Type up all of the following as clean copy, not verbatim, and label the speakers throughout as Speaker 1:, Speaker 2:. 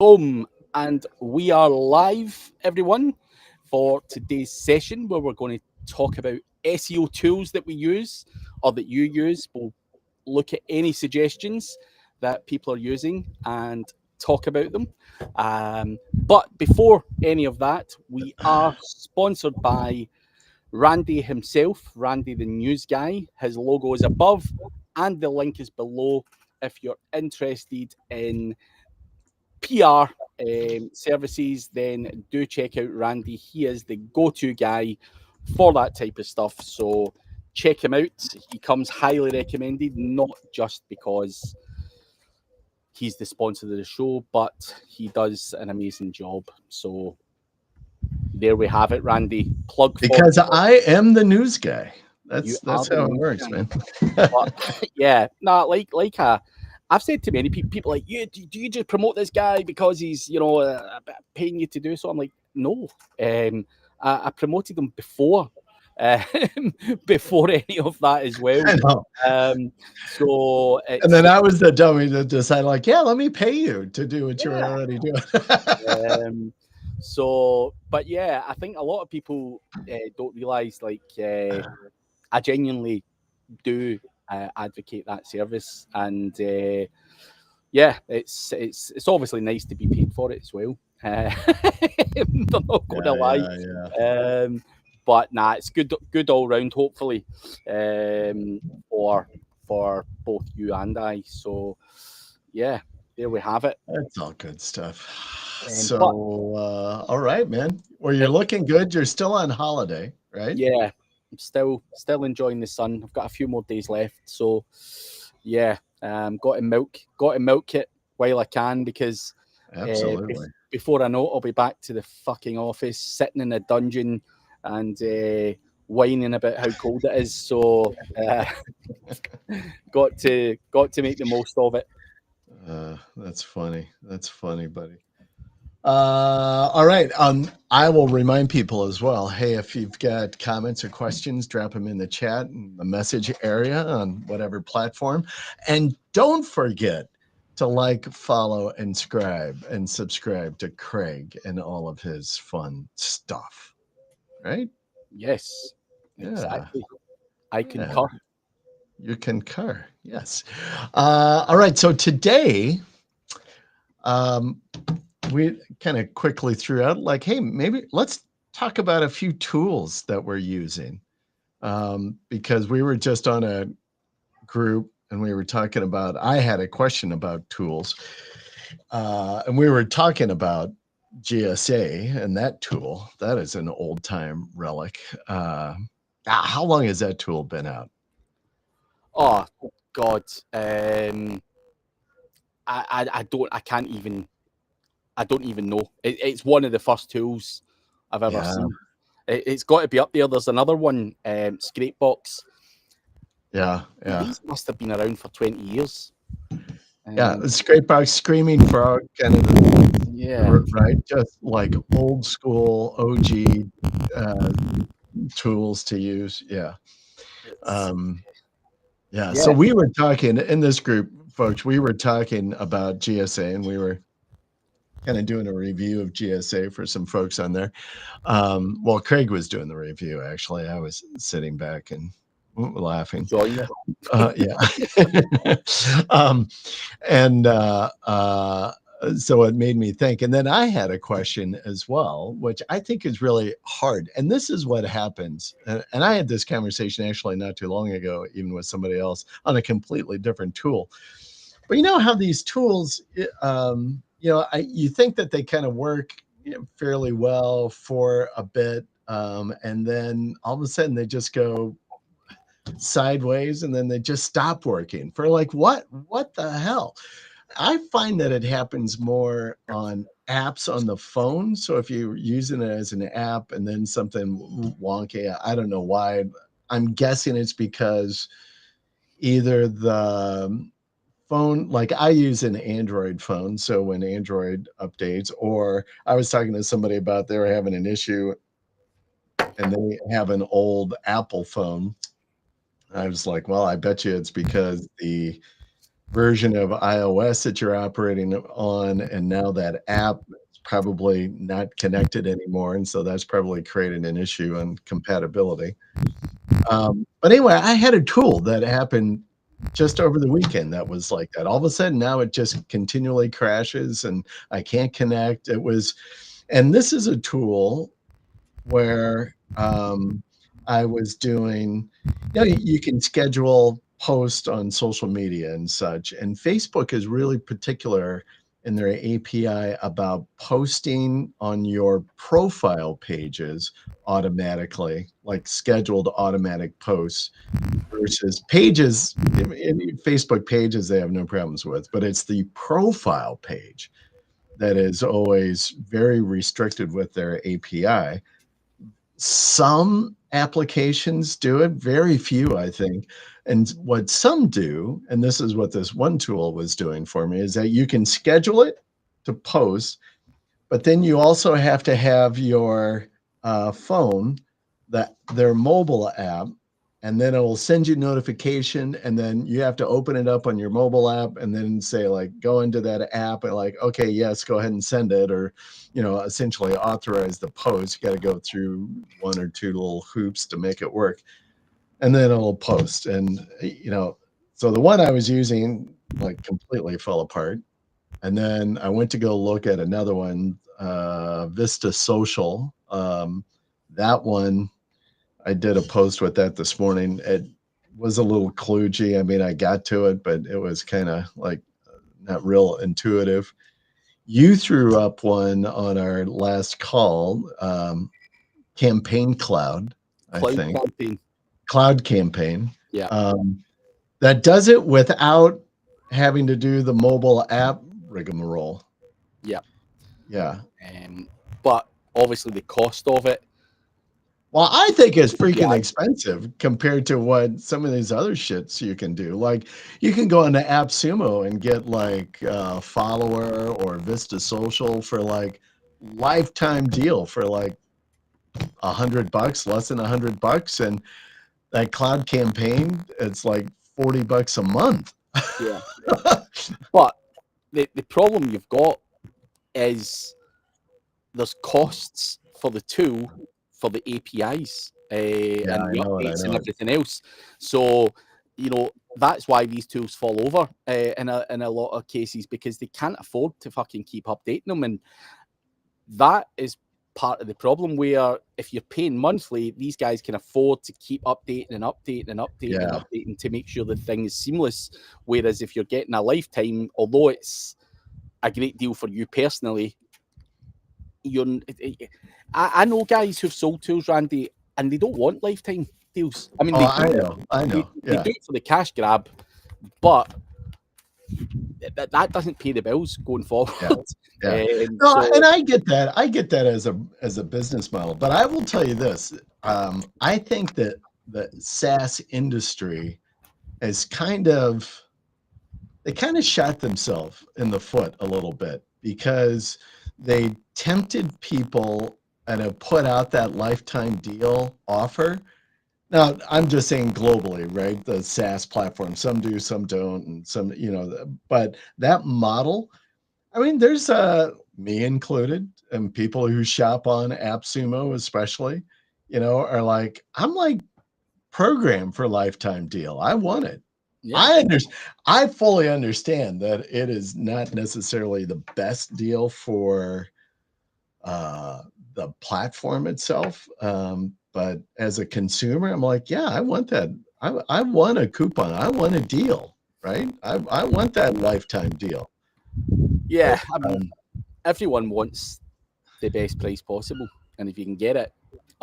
Speaker 1: Boom. And we are live, everyone, for today's session where we're going to talk about SEO tools that we use or that you use. We'll look at any suggestions that people are using and talk about them. But before any of that, we are sponsored by Randy himself, Randy the news guy. His logo is above and the link is below if you're interested in PR services, then do check out Randy. He is the go-to guy for that type of stuff. So check him out. He comes highly recommended, not just because he's the sponsor of the show, but he does an amazing job. So there we have it, Randy. Plug for
Speaker 2: Because I am the news guy.
Speaker 1: you
Speaker 2: That's
Speaker 1: the
Speaker 2: how it
Speaker 1: news
Speaker 2: works,
Speaker 1: guy.
Speaker 2: man.
Speaker 1: But yeah, no, I've said to many people like, "Yeah, do you just promote this guy because he's paying you to do so?" I'm like, no, I promoted him before, um, before any of that as well.
Speaker 2: I know.
Speaker 1: So
Speaker 2: And
Speaker 1: it's
Speaker 2: then I was the dummy that decided, like, yeah, let me pay you to do what you were
Speaker 1: yeah.
Speaker 2: already doing.
Speaker 1: But yeah, I think a lot of people don't realize I genuinely do advocate that service, and yeah, it's obviously nice to be paid for it as well. I'm not going to lie,
Speaker 2: Yeah.
Speaker 1: but nah, it's good all round. Hopefully, um, for both you and I. So yeah, there we have it.
Speaker 2: That's all good stuff.
Speaker 1: But
Speaker 2: So, all right, man. Well, you're looking good. You're still on holiday, right?
Speaker 1: yeah, I'm still enjoying the sun. I've got a few more days left, so yeah, got to milk it while I can because
Speaker 2: Absolutely.
Speaker 1: before I know it, I'll be back to the fucking office, sitting in a dungeon and whining about how cold it is. So got to make the most of it.
Speaker 2: That's funny. That's funny, buddy. All right. I will remind people as well. Hey, if you've got comments or questions, drop them in the chat in the message area on whatever platform, and don't forget to like, follow, and subscribe to Craig and all of his fun stuff. Right?
Speaker 1: Yes,
Speaker 2: Yeah.
Speaker 1: exactly. I
Speaker 2: Yeah.
Speaker 1: concur.
Speaker 2: You concur. Yes. All right. So today, um, we kind of quickly threw out like, hey, maybe let's talk about a few tools that we're using, because we were just on a group and we were talking about, I had a question about tools, and we were talking about GSA and that tool. That is an old time relic. How long has that tool been out?
Speaker 1: Oh God, I don't even know. It's one of the first tools I've ever
Speaker 2: Yeah,
Speaker 1: seen. It's got to be up there. There's another one, Scrapebox.
Speaker 2: yeah, yeah.
Speaker 1: These must have been around for 20 years.
Speaker 2: Yeah,
Speaker 1: Um,
Speaker 2: the Scrape Box, Screaming Frog, kind of
Speaker 1: yeah,
Speaker 2: right, just like old school OG uh, tools to use. Yeah,
Speaker 1: it's
Speaker 2: um, yeah. So
Speaker 1: yeah.
Speaker 2: we were talking in this group, folks. We were talking about GSA, and we were kind of doing a review of GSA for some folks on there. Well, Craig was doing the review. Actually, I was sitting back and laughing.
Speaker 1: Enjoying it.
Speaker 2: Yeah. um, and so it made me think. And then I had a question as well, which I think is really hard. And this is what happens. And I had this conversation actually not too long ago, even with somebody else on a completely different tool. But you know how these tools, you think that they kind of work fairly well for a bit. And then all of a sudden they just go sideways and then they just stop working for like what the hell. I find that it happens more on apps on the phone. So if you're using it as an app and then something wonky, I don't know why. I'm guessing it's because either the phone, like I use an Android phone, so when Android updates, or I was talking to somebody about they were having an issue and they have an old Apple phone. I was like, well, I bet you it's because the version of iOS that you're operating on, and now that app is probably not connected anymore, and so that's probably created an issue on compatibility. But anyway, I had a tool that happened just over the weekend that was like that. All of a sudden, now it just continually crashes, and I can't connect. And this is a tool where I was doing, you can schedule posts on social media and such. And Facebook is really particular in their API about posting on your profile pages automatically, like scheduled automatic posts versus pages. In Facebook pages, they have no problems with, but it's the profile page that is always very restricted with their API. Some applications do it, very few, I think. And what some do, and this is what this one tool was doing for me, is that you can schedule it to post, but then you also have to have your phone, their mobile app, and then it will send you notification, and then you have to open it up on your mobile app and then say, like, go into that app and like, okay, yes, go ahead and send it, or essentially authorize the post. You got to go through one or two little hoops to make it work, and then it'll post. And so the one I was using like completely fell apart. And then I went to go look at another one, Vista Social. That one, I did a post with that this morning. It was a little kludgy. I mean, I got to it, but it was kind of like not real intuitive. You threw up one on our last call, Campaign Cloud, I
Speaker 1: Cloud
Speaker 2: think.
Speaker 1: campaign.
Speaker 2: Cloud Campaign.
Speaker 1: Yeah.
Speaker 2: That does it without having to do the mobile app rigmarole.
Speaker 1: Yeah.
Speaker 2: Yeah.
Speaker 1: But obviously the cost of it.
Speaker 2: Well, I think it's freaking expensive compared to what some of these other shits you can do. Like, you can go into AppSumo and get like Follower or Vista Social for like lifetime deal for like $100, less than $100, and that Cloud Campaign, it's like $40 a month.
Speaker 1: Yeah. But the problem you've got is there's costs for the tool for the APIs and the updates and everything else. So, that's why these tools fall over in a lot of cases, because they can't afford to fucking keep updating them. And that is part of the problem, where if you're paying monthly, these guys can afford to keep updating and updating and updating and updating to make sure the thing is seamless. Whereas if you're getting a lifetime, although it's a great deal for you personally, I know guys who've sold tools, Randy, and they don't want lifetime deals. I mean,
Speaker 2: I know.
Speaker 1: They do it for the cash grab, but that doesn't pay the bills going forward.
Speaker 2: And I get that. I get that as a business model. But I will tell you this: I think that the SaaS industry is they kind of shot themselves in the foot a little bit, because they tempted people and have put out that lifetime deal offer. Now, I'm just saying globally, right? The SaaS platform, some do, some don't, and some, but that model, I mean, there's me included, and people who shop on AppSumo especially, are like, I'm like programmed for lifetime deal. I want it. Yeah. I fully understand that it is not necessarily the best deal for the platform itself. But as a consumer, I'm like, yeah, I want that. I want a coupon. I want a deal, right? I want that lifetime deal.
Speaker 1: Yeah, everyone wants the best price possible, and if you can get it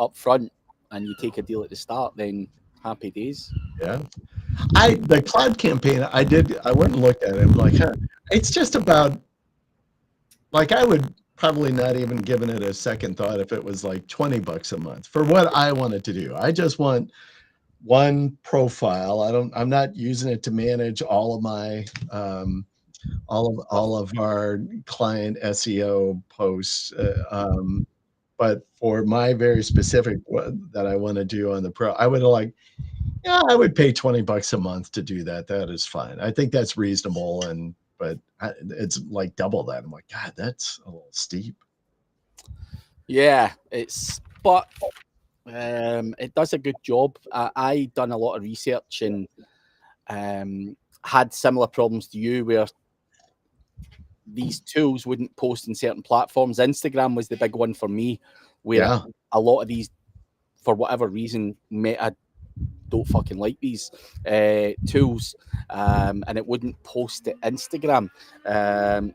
Speaker 1: up front and you take a deal at the start, then happy days.
Speaker 2: Yeah. The Cloud Campaign, I went and looked at it. I'm like, it's just about, like, I would probably not even given it a second thought if it was like $20 a month for what I wanted to do. I just want one profile. I'm not using it to manage all of my all of our client SEO posts, but for my very specific one that I want to do on the pro, I would like, Yeah, I would pay $20 a month to do that. That is fine. I think that's reasonable. But it's like double that. I'm like, God, that's a little steep.
Speaker 1: Yeah, but it does a good job. I done a lot of research and had similar problems to you where these tools wouldn't post in certain platforms. Instagram was the big one for me, where
Speaker 2: Yeah.
Speaker 1: a lot of these, for whatever reason, Meta don't fucking like these tools, and it wouldn't post to Instagram.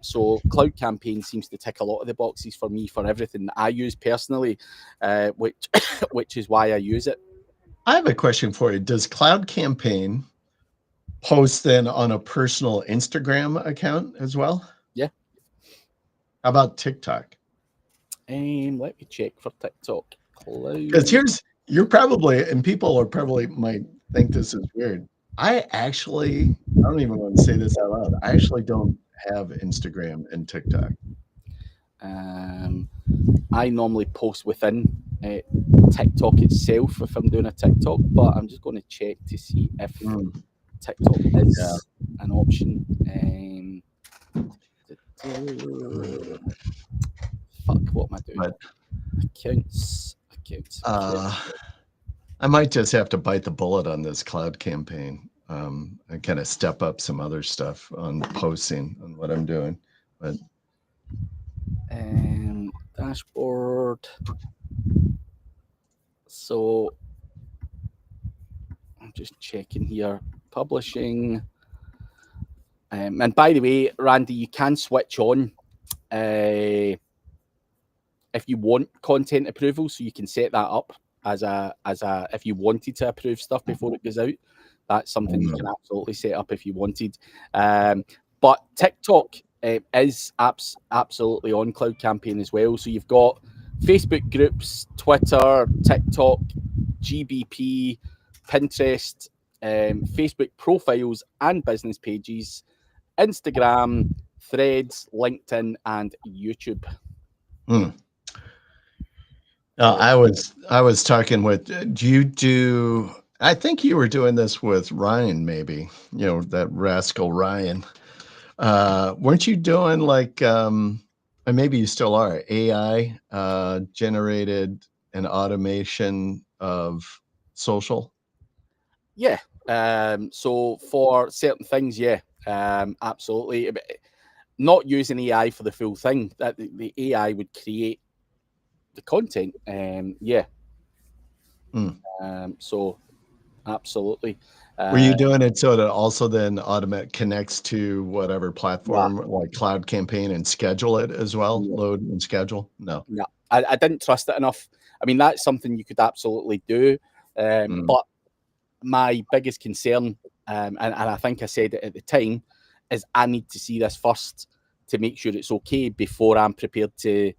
Speaker 1: So Cloud Campaign seems to tick a lot of the boxes for me for everything that I use personally, which which is why I use it.
Speaker 2: I have a question for you. Does Cloud Campaign post then on a personal Instagram account as well?
Speaker 1: Yeah.
Speaker 2: How about TikTok?
Speaker 1: Let me check for TikTok.
Speaker 2: Because you're probably, and people are probably might think this is weird. I don't even want to say this out loud. I actually don't have Instagram and TikTok.
Speaker 1: I normally post within TikTok itself if I'm doing a TikTok, but I'm just going to check to see if TikTok is an option. Fuck, what am I doing?
Speaker 2: But
Speaker 1: Accounts.
Speaker 2: I might just have to bite the bullet on this Cloud Campaign and kind of step up some other stuff on posting on what I'm doing. But
Speaker 1: dashboard. So I'm just checking here. Publishing. And by the way, Randy, you can switch on if you want content approval, so you can set that up as a if you wanted to approve stuff before it goes out. That's something you can absolutely set up if you wanted. But TikTok is absolutely on Cloud Campaign as well. So you've got Facebook groups, Twitter, TikTok, GBP, Pinterest, Facebook profiles and business pages, Instagram, Threads, LinkedIn, and YouTube.
Speaker 2: I was talking with. Do you do? I think you were doing this with Ryan, maybe. You know, that rascal Ryan. Weren't you doing like? And maybe you still are. AI generated an automation of social.
Speaker 1: Yeah. So for certain things, yeah, absolutely. Not using AI for the full thing. That the AI would create the content. Yeah. So absolutely.
Speaker 2: Were you doing it so that also then automatic connects to whatever platform like Cloud Campaign and schedule it as well? Load and schedule? No.
Speaker 1: No, I didn't trust it enough. I mean, that's something you could absolutely do. But my biggest concern, and I think I said it at the time, is I need to see this first to make sure it's okay before I'm prepared to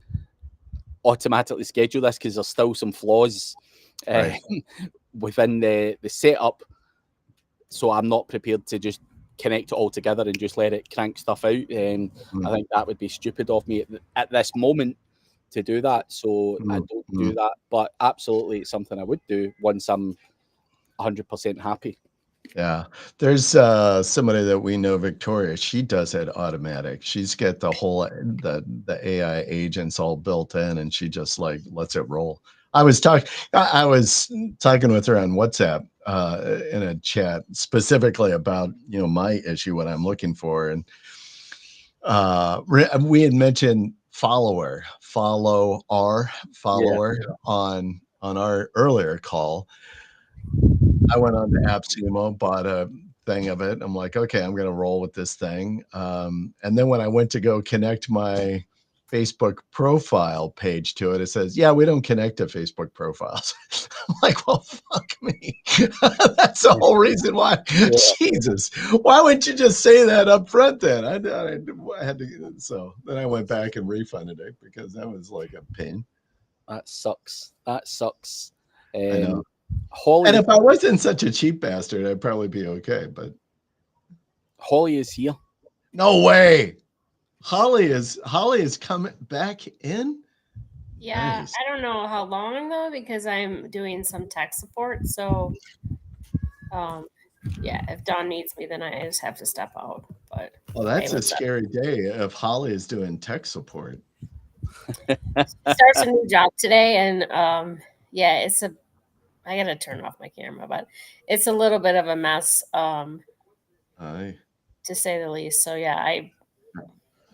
Speaker 1: automatically schedule this, because there's still some flaws within the setup. So I'm not prepared to just connect it all together and just let it crank stuff out. I think that would be stupid of me at this moment to do that. So I don't do that. But absolutely, it's something I would do once I'm 100% happy.
Speaker 2: Yeah, there's somebody that we know, Victoria. She does it automatic. She's got the whole the AI agents all built in, and she just like lets it roll. I was talking with her on WhatsApp in a chat specifically about my issue, what I'm looking for, and we had mentioned follower on our earlier call. I went on to AppSumo, bought a thing of it. I'm like, okay, I'm going to roll with this thing. And then when I went to go connect my Facebook profile page to it, it says, yeah, we don't connect to Facebook profiles. I'm like, well, fuck me. That's the whole reason why. Jesus, why wouldn't you just say that up front then? I had to. So then I went back and refunded it because that was like a pain.
Speaker 1: That sucks. I
Speaker 2: know.
Speaker 1: Holly,
Speaker 2: and if I wasn't such a cheap bastard, I'd probably be okay. But
Speaker 1: Holly is here.
Speaker 2: No way. Holly is coming back in.
Speaker 3: Yeah, nice. I don't know how long though, because I'm doing some tech support. So Yeah, if Dawn needs me, then I just have to step out. But
Speaker 2: Well, that's
Speaker 3: hey,
Speaker 2: a scary day if Holly is doing tech support.
Speaker 3: Starts a new job today, and yeah, I gotta turn off my camera, but it's a little bit of a mess,
Speaker 2: Aye.
Speaker 3: to say the least. So yeah,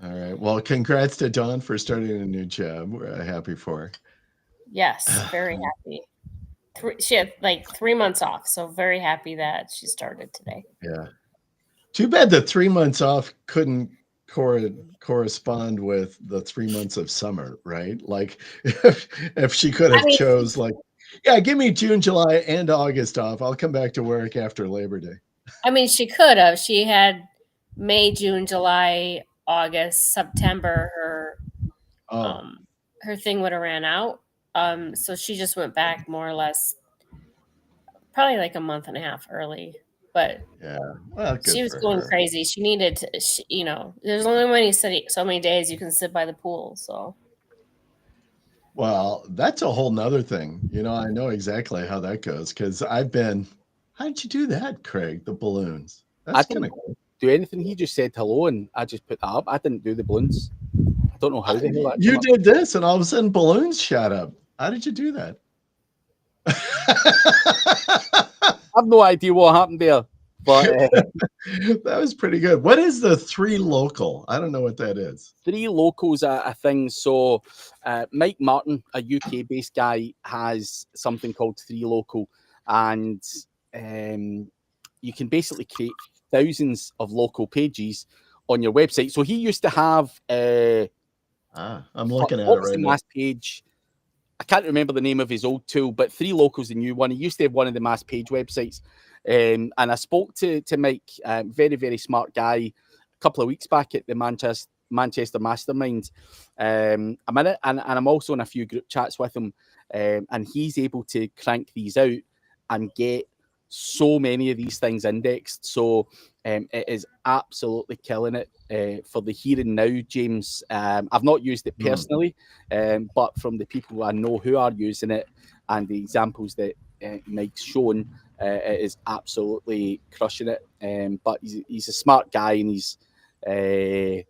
Speaker 2: All right. Well, congrats to Dawn for starting a new job. We're happy for her.
Speaker 3: yes, very happy. She had like 3 months off, so very happy that she started today.
Speaker 2: Yeah. Too bad the 3 months off couldn't correspond with the 3 months of summer, right? Like if she could
Speaker 3: I
Speaker 2: have
Speaker 3: mean,
Speaker 2: chose like, yeah, give me June, July, and August off. I'll come back to work after Labor Day.
Speaker 3: she could have. She had May, June, July, August, September.
Speaker 2: Oh,
Speaker 3: Her thing would have ran out. So she just went back more or less, probably like a month and a half early. But
Speaker 2: yeah. Well,
Speaker 3: she
Speaker 2: good
Speaker 3: was
Speaker 2: for
Speaker 3: going
Speaker 2: her.
Speaker 3: crazy. She needed to, there's only so many days you can sit by the pool. So
Speaker 2: Well, that's a whole nother thing. I know exactly how that goes because how did you do that, Craig? The balloons.
Speaker 1: I
Speaker 2: That's kind
Speaker 1: didn't
Speaker 2: of cool.
Speaker 1: do anything. He just said hello, and I just put that up. I didn't do the balloons. I don't know how the hell that came
Speaker 2: You
Speaker 1: up.
Speaker 2: did this, and all of a sudden balloons shot up. How did you do that?
Speaker 1: I have no idea what happened there, but
Speaker 2: That was pretty good. What is the 3 local? I don't know what that is.
Speaker 1: 3locals are a thing. So Mike Martin, a UK-based guy, has something called 3local, and you can basically create thousands of local pages on your website. So he used to have
Speaker 2: I'm looking at it
Speaker 1: what was the
Speaker 2: right now.
Speaker 1: mass page? I can't remember the name of his old tool, but 3local's the new one. He used to have one of the mass page websites. And I spoke to Mike, very, very smart guy, a couple of weeks back at the Manchester Mastermind. I'm in it, and I'm also in a few group chats with him. And he's able to crank these out and get so many of these things indexed. So it is absolutely killing it for the here and now, James. I've not used it personally, but from the people I know who are using it and the examples that Mike's shown, it is absolutely crushing it. But he's a smart guy, and he's very,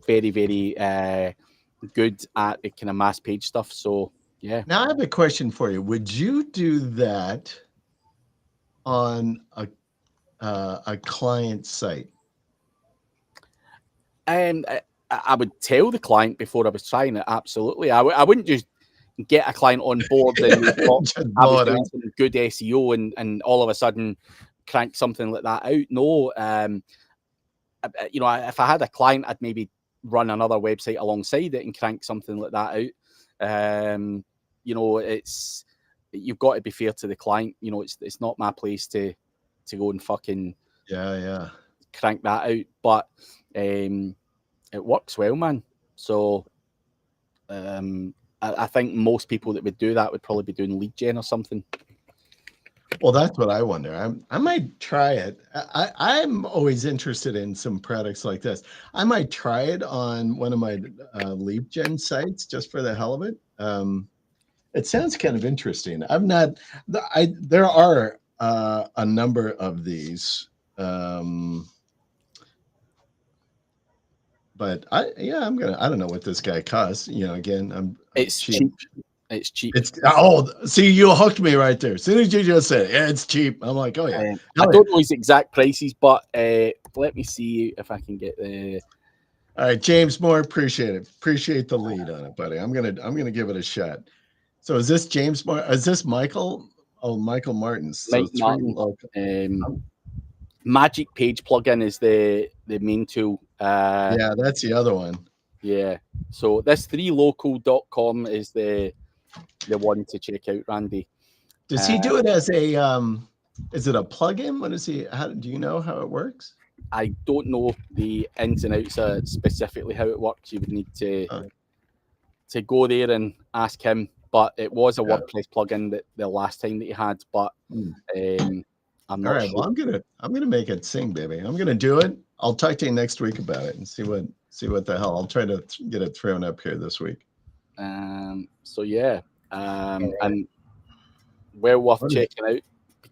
Speaker 1: very good at the kind of mass page stuff. So yeah.
Speaker 2: Now I have a question for you. Would you do that on a client site?
Speaker 1: I would tell the client before I was trying it. Absolutely, I wouldn't just get a client on board and they thought
Speaker 2: Just
Speaker 1: I
Speaker 2: blow
Speaker 1: was
Speaker 2: it
Speaker 1: doing
Speaker 2: up.
Speaker 1: some good SEO and all of a sudden crank something like that out. No, if I had a client, I'd maybe run another website alongside it and crank something like that out. You've got to be fair to the client. It's not my place to go and fucking
Speaker 2: Yeah.
Speaker 1: crank that out, but it works well, man. So I think most people that would do that would probably be doing lead gen or something.
Speaker 2: Well, that's what I wonder. I might try it. I'm always interested in some products like this. I might try it on one of my lead gen sites just for the hell of it. It sounds kind of interesting. There are a number of these. But I don't know what this guy costs. Again,
Speaker 1: It's cheap. It's cheap.
Speaker 2: See, you hooked me right there. As soon as you just said, yeah, it's cheap. I'm like, oh yeah.
Speaker 1: I don't know his exact prices, but let me see if I can get the.
Speaker 2: All right, James Moore, appreciate it. Appreciate the lead on it, buddy. I'm gonna give it a shot. So is this James Moore? Is this Michael? Oh, Michael Martins. So
Speaker 1: Mike Martin. Magic Page plugin is the main tool.
Speaker 2: Yeah, that's the other one.
Speaker 1: Yeah. So this 3local.com is the one to check out, Randy.
Speaker 2: Does he do it as a is it a plugin? What is he? How do you know how it works?
Speaker 1: I don't know the ins and outs of specifically how it works. You would need to go there and ask him. But it was a WordPress plugin that the last time that he had. But I'm not sure.
Speaker 2: Well, I'm gonna make it sing, baby. I'm gonna do it. I'll talk to you next week about it and see what the hell. I'll try to get it thrown up here this week.
Speaker 1: So yeah, and well worth checking out.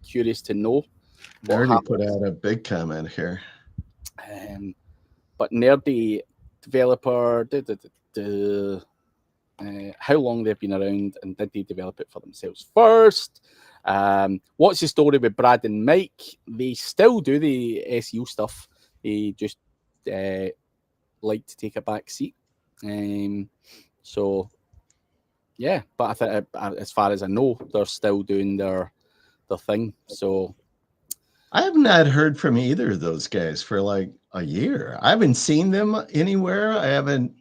Speaker 1: curious to know
Speaker 2: I
Speaker 1: what
Speaker 2: already
Speaker 1: happened.
Speaker 2: put out a big comment here.
Speaker 1: But nerdy developer, how long they've been around, and did they develop it for themselves first? What's the story with Brad and Mike? They still do the SEO stuff. They just like to take a back seat. So yeah, but I think as far as I know, they're still doing their thing. So
Speaker 2: I have not heard from either of those guys for like a year. I haven't seen them anywhere. I haven't.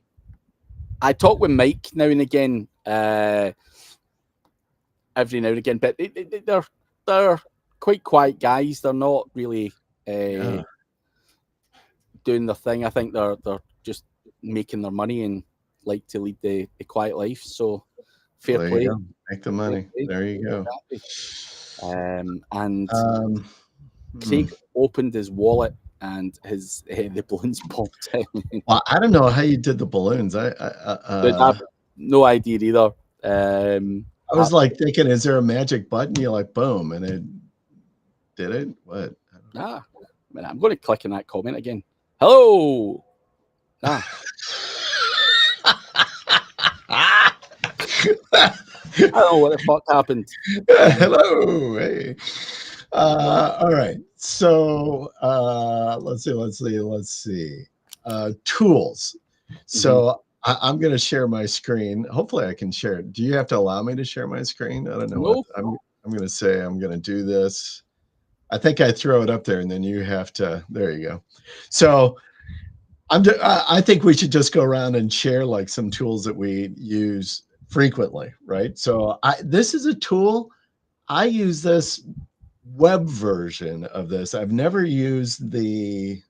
Speaker 1: I talk with Mike now and again, every now and again, but they're quite quiet guys. They're not really doing their thing. I think they're just making their money and like to lead the quiet life. So fair
Speaker 2: There
Speaker 1: play.
Speaker 2: you go. Make the money. There you go.
Speaker 1: And Craig opened his wallet and his the balloons popped out.
Speaker 2: Well, I don't know how you did the balloons.
Speaker 1: I have no idea either.
Speaker 2: I was like thinking, is there a magic button? You're like, boom, and it did it. What?
Speaker 1: I'm going to click on that comment again. Hello.
Speaker 2: I
Speaker 1: don't know what the fuck happened.
Speaker 2: Hello. Hey. All right. So let's see. Tools. So I'm going to share my screen. Hopefully I can share it. Do you have to allow me to share my screen? I don't know.
Speaker 1: No.
Speaker 2: I'm going to say I'm going to do this. I think I throw it up there and then you have to. There you go. So I think we should just go around and share like some tools that we use frequently, right? So this is a tool. I use this web version of this. I've never used the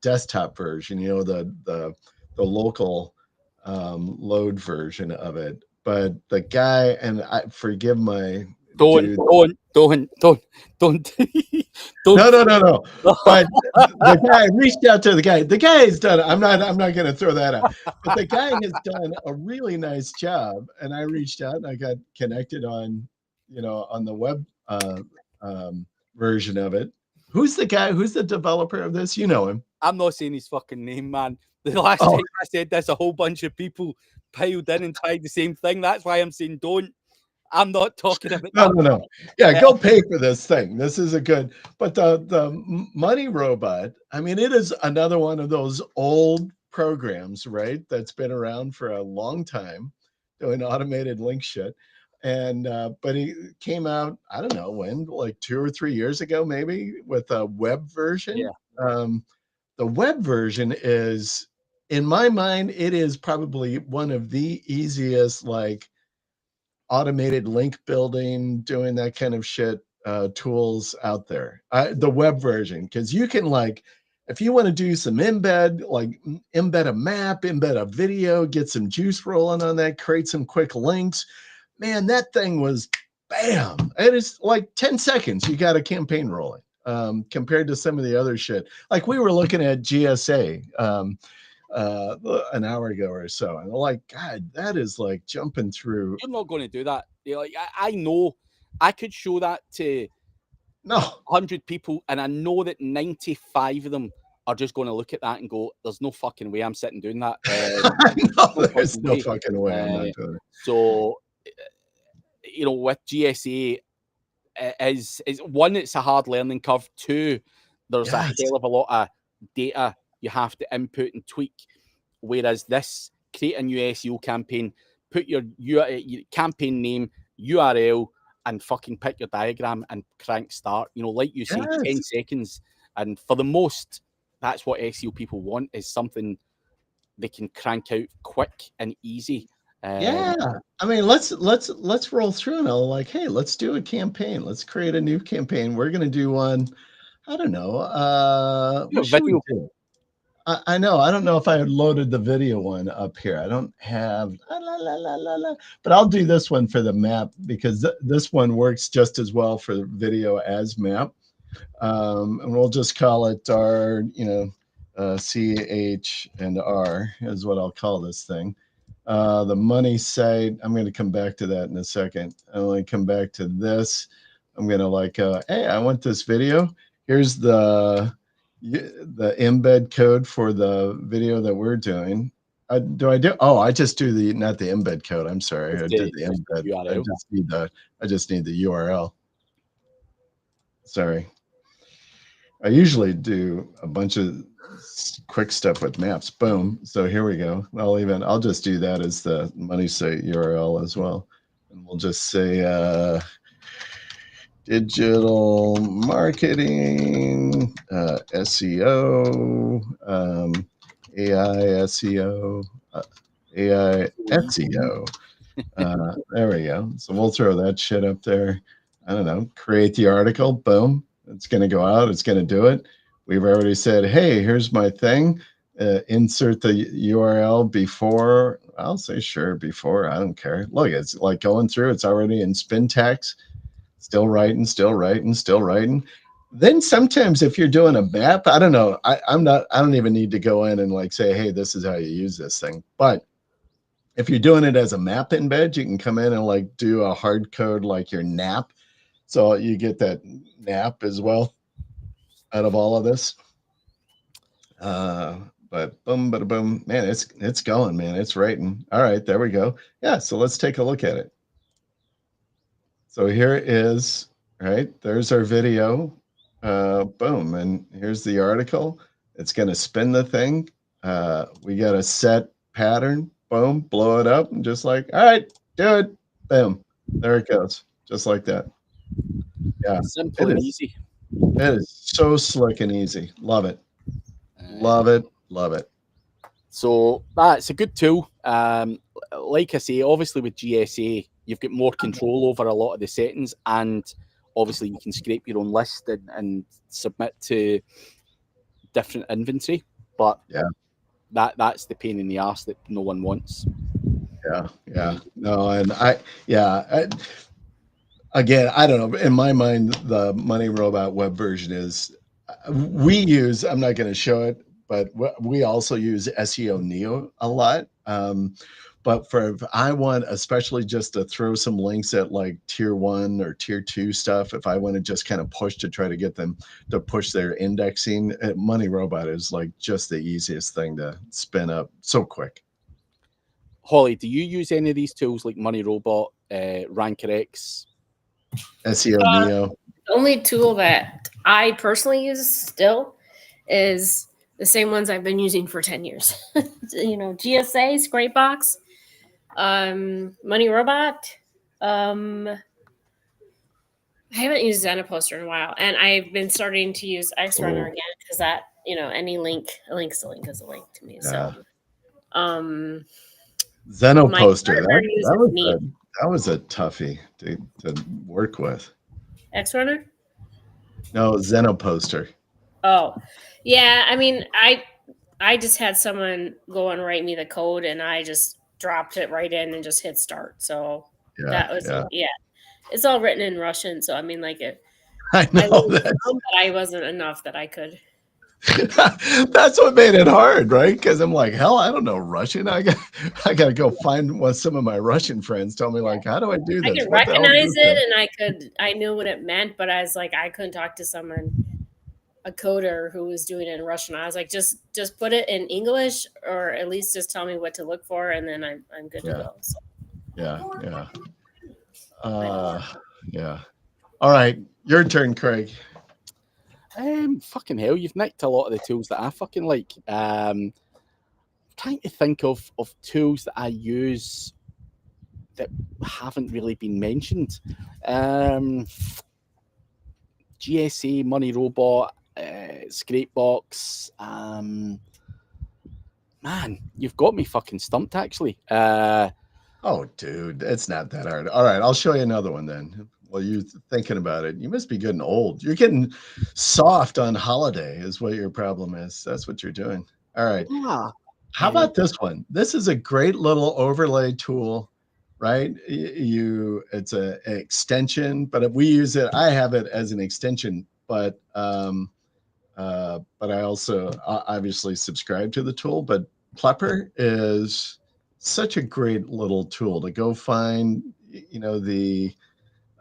Speaker 2: desktop version, you know, the local load version of it. But the guy, and I forgive my
Speaker 1: don't.
Speaker 2: No. But the guy reached out to the guy. The guy has done. I'm not going to throw that out. But the guy has done a really nice job. And I reached out and I got connected on, on the web version of it. Who's the guy? Who's the developer of this? You know him.
Speaker 1: I'm not saying his fucking name, man. The last time I said this, a whole bunch of people piled in and tried the same thing. That's why I'm saying don't. I'm not talking about that.
Speaker 2: No. Yeah, go pay for this thing. This is a good, but the Money Robot, I mean, it is another one of those old programs, right? That's been around for a long time doing automated link shit. And, but he came out, I don't know when, like 2 or 3 years ago, maybe, with a web version.
Speaker 1: Yeah.
Speaker 2: The web version is, in my mind, it is probably one of the easiest, like, automated link building, doing that kind of shit, tools out there. The web version, because you can, like, if you want to do some embed a map, embed a video, get some juice rolling on that, create some quick links. Man, that thing was bam. It is like 10 seconds. You got a campaign rolling, compared to some of the other shit. Like we were looking at GSA, an hour ago or so, and I'm like, God, that is like jumping through.
Speaker 1: You're not going to do that. You're like, I know I could show that to 100 people, and I know that 95 of them are just going to look at that and go, "There's no fucking way I'm sitting doing that."
Speaker 2: There's no fucking way I'm not doing it.
Speaker 1: So, with GSA, is one, it's a hard learning curve. Two, there's a hell of a lot of data you have to input and tweak. Whereas this, create a new SEO campaign, put your campaign name, URL, and fucking pick your diagram and crank start. Like you say, 10 seconds. And for the most, that's what SEO people want, is something they can crank out quick and easy.
Speaker 2: I mean, let's roll through and I'll like, hey, let's do a campaign. Let's create a new campaign. We're going to do one. I don't know. What should we do? I know. I don't know if I had loaded the video one up here. I don't have, but I'll do this one for the map because this one works just as well for video as map. And we'll just call it our, CH and R is what I'll call this thing. The money site, I'm going to come back to that in a second. I'm going to come back to this. I'm going to like, hey, I want this video. Here's the embed code for the video that we're doing. Oh, I just do not the embed code. I'm sorry. I did the embed.
Speaker 1: URL.
Speaker 2: I just need the URL. Sorry. I usually do a bunch of quick stuff with maps. Boom. So here we go. I'll just do that as the money site URL as well. And we'll just say digital marketing, SEO, AI SEO, AI SEO. There we go. So we'll throw that shit up there. I don't know, create the article. Boom. It's going to go out. It's going to do it. We've already said, hey, here's my thing. Insert the URL before. I'll say sure before. I don't care. Look, it's like going through. It's already in Spintax. Still writing. Then sometimes if you're doing a map, I don't know. I don't even need to go in and like say, hey, this is how you use this thing. But if you're doing it as a map embed, you can come in and like do a hard code like your NAP. So you get that NAP as well out of all of this. But boom, bada boom, man, it's going, man. It's writing. All right, there we go. Yeah, so let's take a look at it. So here it is, right? There's our video. Boom, and here's the article. It's going to spin the thing. We got a set pattern. Boom, blow it up, and just like, all right, do it. Boom, there it goes, just like that. Yeah,
Speaker 1: simple and easy.
Speaker 2: It is so slick and easy. Love it. Love it.
Speaker 1: So that's a good tool. Like I say, obviously with GSA, you've got more control over a lot of the settings, and obviously you can scrape your own list and submit to different inventory. But
Speaker 2: yeah,
Speaker 1: that's the pain in the arse that no one wants.
Speaker 2: Yeah. No, and again, I don't know. In my mind, the Money Robot web version is we use. I'm not going to show it, but we also use SEO Neo a lot. But if I want, especially just to throw some links at like tier 1 or tier 2 stuff, if I want to just kind of push to try to get them to push their indexing, Money Robot is like just the easiest thing to spin up so quick.
Speaker 1: Holly, do you use any of these tools like Money Robot, RankerX?
Speaker 2: SEO Neo.
Speaker 3: The only tool that I personally use still is the same ones I've been using for 10 years. GSA, Scrapebox, Money Robot. I haven't used Zenoposter in a while, and I've been starting to use XRunner again because that, any link, a link's a link is a link to me.
Speaker 2: Yeah.
Speaker 3: So,
Speaker 2: Zenoposter, that was a toughie to work with.
Speaker 3: XRunner?
Speaker 2: No, Zenoposter.
Speaker 3: Oh, yeah. I mean, I just had someone go and write me the code, and I just dropped it right in and just hit start. So that was It's all written in Russian, so I mean, like
Speaker 2: I know that
Speaker 3: I wasn't enough that I could.
Speaker 2: That's what made it hard, right? Because I'm like, hell, I don't know Russian. I got to go find what some of my Russian friends tell me, like, how do I do this?
Speaker 3: I could recognize it, and I knew what it meant, but I was like, I couldn't talk to someone, a coder who was doing it in Russian. I was like, just put it in English, or at least just tell me what to look for, and then I'm good to go. So.
Speaker 2: Yeah. All right, your turn, Craig.
Speaker 1: Fucking hell, you've nicked a lot of the tools that I fucking like. Trying to think of tools that I use that haven't really been mentioned. GSA, Money Robot, Scrapebox. Man, you've got me fucking stumped, actually.
Speaker 2: Oh, dude, it's not that hard. All right, I'll show you another one then. Well, you're thinking about it. You must be getting old. You're getting soft on holiday is what your problem is. That's what you're doing. All right. How about this one? This is a great little overlay tool, right? It's an extension, but if we use it, I have it as an extension, but I also obviously subscribe to the tool. But Plepper is such a great little tool to go find, the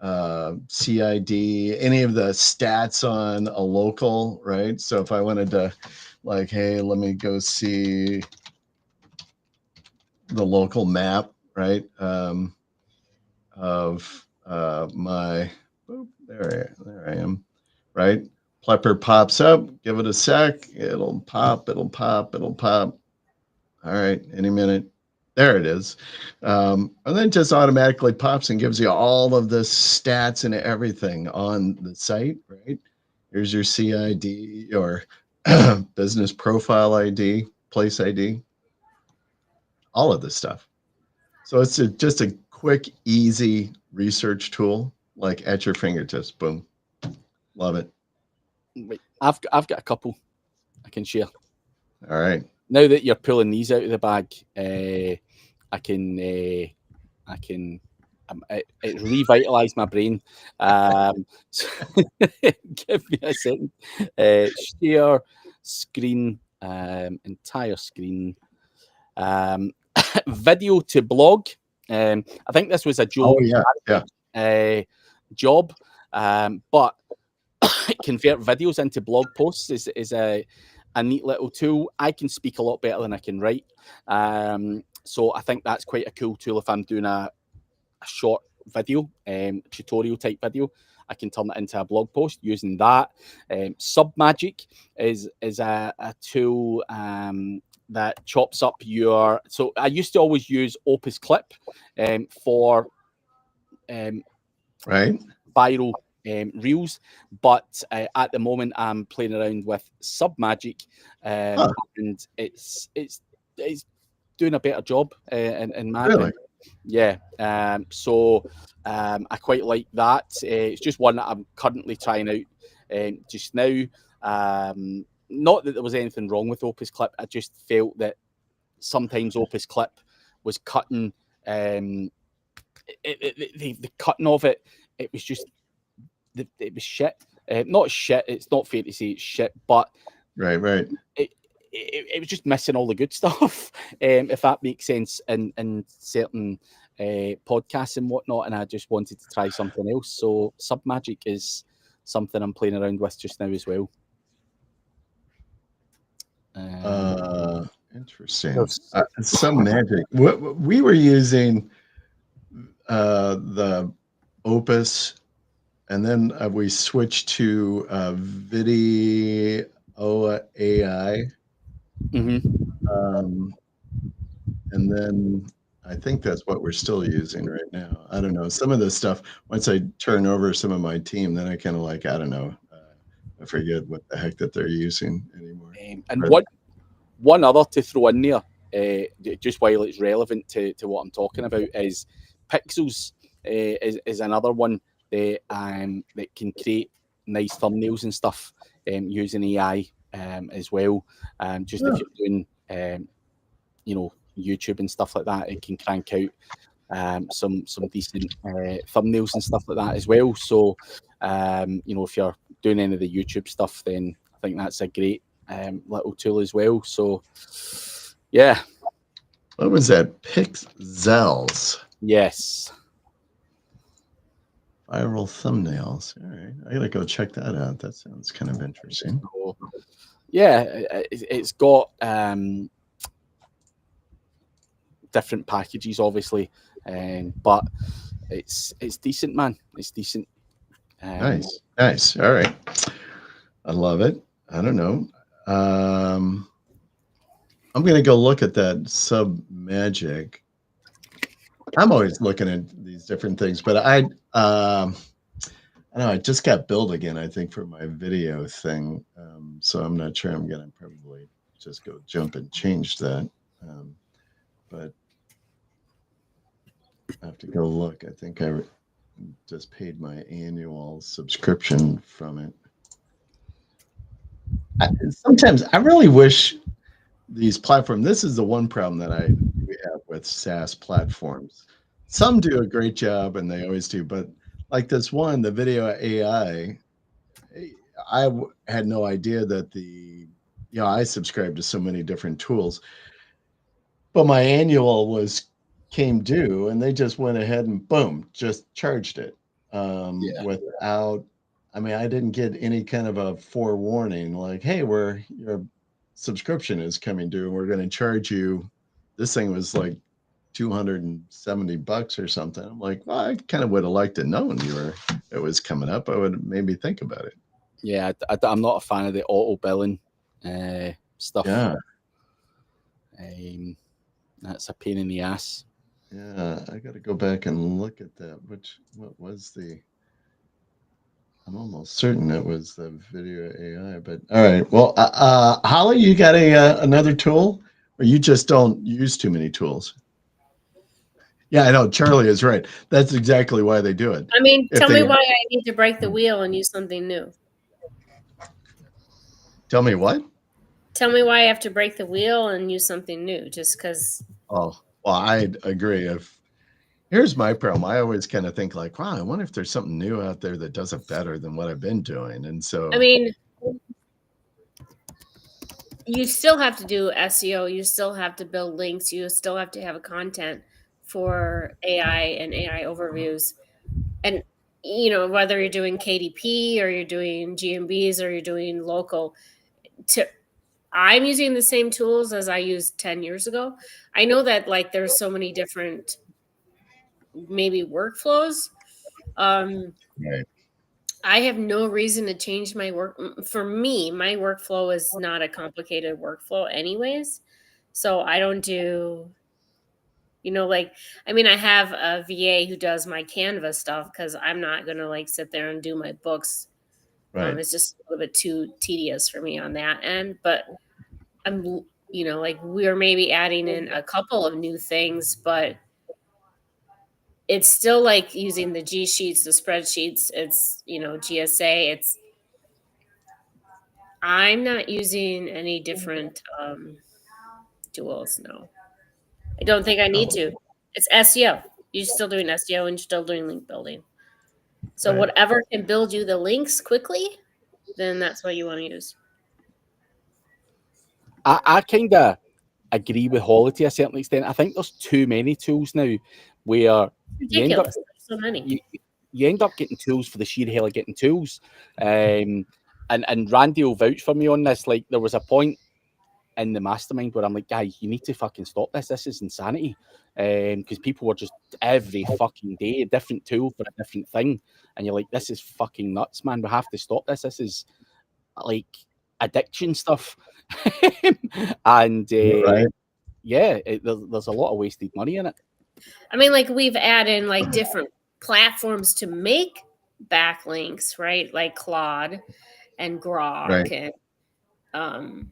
Speaker 2: CID, any of the stats on a local, right? So if I wanted to, like, hey, let me go see the local map, right? Of my, there I am, right? Plepper pops up, give it a sec, it'll pop. All right, any minute. There it is. And then it just automatically pops and gives you all of the stats and everything on the site, right? Here's your CID or business profile ID, place ID, all of this stuff. So it's just a quick, easy research tool, like at your fingertips. Boom. Love it.
Speaker 1: I've got a couple I can share.
Speaker 2: All right.
Speaker 1: Now that you're pulling these out of the bag, it revitalized my brain. So give me a second. Share screen, entire screen. Video to blog. I think this was a Joe job, but convert videos into blog posts is a neat little tool. I can speak a lot better than I can write. So I think that's quite a cool tool if I'm doing a short video, tutorial type video. I can turn it into a blog post using that. Submagic is a tool that chops up your... So I used to always use Opus Clip for viral reels, but at the moment I'm playing around with Submagic, and it's doing a better job in my opinion. Yeah. So I quite like that. It's just one that I'm currently trying out just now. Not that there was anything wrong with Opus Clip. I just felt that sometimes Opus Clip was cutting the cutting of it. It was just it was shit. Not shit. It's not fair to say it's shit, but
Speaker 2: right.
Speaker 1: It was just missing all the good stuff, if that makes sense, in certain podcasts and whatnot. And I just wanted to try something else. So Submagic is something I'm playing around with just now as well.
Speaker 2: Interesting. Submagic. We were using the Opus, and then we switched to Video AI. And then I think that's what we're still using right now. I don't know. Some of this stuff, once I turn over some of my team, then I kind of like, I don't know. I forget what the heck that they're using anymore.
Speaker 1: And one other to throw in there, just while it's relevant to what I'm talking about, is Pixels is another one that can create nice thumbnails and stuff using AI as well. Just if you're doing, YouTube and stuff like that, it can crank out some decent thumbnails and stuff like that as well. So, if you're doing any of the YouTube stuff, then I think that's a great little tool as well. So, yeah.
Speaker 2: What was that? Pixels.
Speaker 1: Yes.
Speaker 2: Viral thumbnails. All right, I gotta go check that out. That sounds kind of interesting.
Speaker 1: So, yeah, it's got different packages, obviously, but it's decent, man. It's decent.
Speaker 2: Nice. All right, I love it. I don't know. I'm gonna go look at that Submagic. I'm always looking at these different things, but I know I just got billed again, I think, for my video thing. So I'm not sure. I'm gonna probably just go jump and change that. But I have to go look. I think I just paid my annual subscription from it. Sometimes I really wish these platforms, this is the one problem that we have with SaaS platforms. Some do a great job, and they always do, but like this one, the Video AI, I had no idea that I subscribed to so many different tools, but my annual came due, and they just went ahead and boom, just charged it. without, I mean, I didn't get any kind of a forewarning like, hey, your subscription is coming due and we're going to charge you. This thing was like $270 or something. I'm like, well, I kind of would have liked to know it was coming up. I would maybe think about it.
Speaker 1: Yeah, I'm not a fan of the auto billing stuff.
Speaker 2: Yeah.
Speaker 1: That's a pain in the ass.
Speaker 2: Yeah, I got to go back and look at that. I'm almost certain it was the video AI, but all right. Well, Holly, you got another tool, or you just don't use too many tools? Yeah, I know. Charlie is right. That's exactly why they do it.
Speaker 3: I mean, tell me why I need to break the wheel and use something new.
Speaker 2: Tell me what?
Speaker 3: Tell me why I have to break the wheel and use something new just because.
Speaker 2: Oh, well, I agree. Here's my problem. I always kind of think like, wow, I wonder if there's something new out there that does it better than what I've been doing. And so,
Speaker 3: I mean, you still have to do SEO. You still have to build links. You still have to have a content for AI and AI overviews. And, whether you're doing KDP or you're doing GMBs or you're doing local, I'm using the same tools as I used 10 years ago. I know that like there's so many different maybe workflows.
Speaker 2: right.
Speaker 3: I have no reason to change my work. For me, my workflow is not a complicated workflow anyways. So I don't do, I have a VA who does my Canva stuff because I'm not going to like sit there and do my books.
Speaker 2: Right.
Speaker 3: It's just a little bit too tedious for me on that end. But I'm, we're maybe adding in a couple of new things, but it's still like using the G sheets, the spreadsheets. It's, GSA. I'm not using any different tools. No, I don't think I need to. It's SEO. You're still doing SEO and you're still doing link building. So whatever can build you the links quickly, then that's what you want to use.
Speaker 1: I kind of agree with Holly to a certain extent. I think there's too many tools now where
Speaker 3: ridiculous. There's so many.
Speaker 1: You end up getting tools for the sheer hell of getting tools. And Randy will vouch for me on this. Like there was a point in the mastermind where I'm like, guys, you need to fucking stop this. This is insanity. Because people were just every fucking day a different tool for a different thing. And you're like, this is fucking nuts, man. We have to stop this. This is like addiction stuff. And there's a lot of wasted money in it.
Speaker 3: I mean, like we've added like different platforms to make backlinks, right? Like Claude and Grok and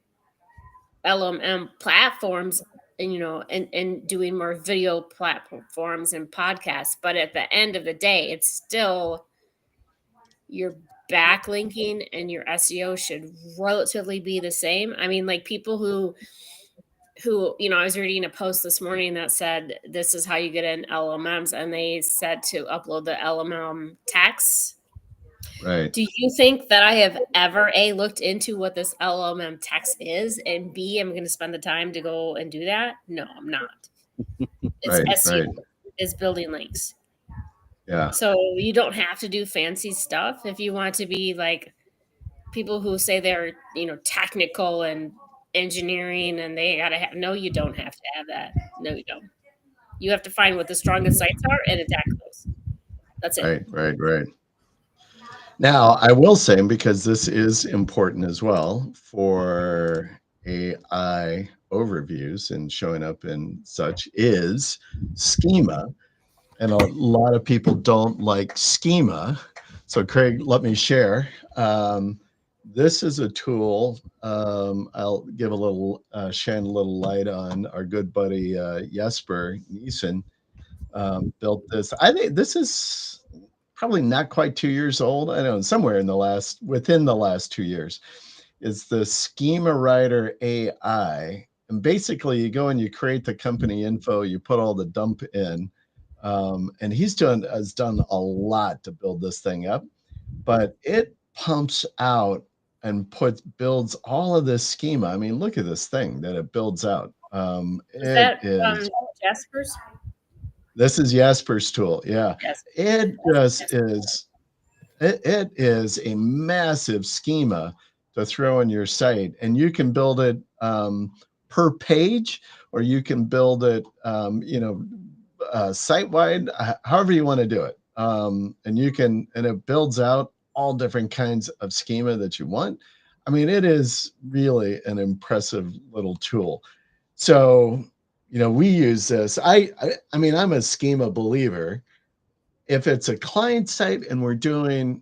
Speaker 3: LMM platforms, and, and doing more video platforms and podcasts. But at the end of the day, it's still your backlinking and your SEO should relatively be the same. I mean, like people who I was reading a post this morning that said this is how you get in LLMs, and they said to upload the LLM text.
Speaker 2: Right.
Speaker 3: Do you think that I have ever looked into what this LLM text is, and B, I'm going to spend the time to go and do that? No, I'm not. It's SEO is building links.
Speaker 2: Yeah.
Speaker 3: So you don't have to do fancy stuff if you want to be like people who say they're technical and engineering and they gotta have. No, you don't have to have that. No, you don't. You have to find what the strongest sites are and attack those. That's it.
Speaker 2: Right. Now I will say, because this is important as well for AI overviews and showing up in such, is schema. And a lot of people don't like schema. So Craig, let me share. This is a tool. I'll give a little, shine a little light on our good buddy Jesper Neeson built this. I think this is probably not quite 2 years old. I don't know, somewhere within the last 2 years. Is the Schema Writer AI. And basically you go and you create the company info, you put all the dump in. And has done a lot to build this thing up, but it pumps out and builds all of this schema. I mean, look at this thing that it builds out.
Speaker 3: Is that Jasper's?
Speaker 2: This is Jasper's tool. Yeah.
Speaker 3: Yes.
Speaker 2: It just is, it is a massive schema to throw on your site, and you can build it per page, or you can build it, site-wide, however you want to do it. And it builds out all different kinds of schema that you want. I mean, it is really an impressive little tool. So, we use this. I mean, I'm a schema believer. If it's a client site and we're doing,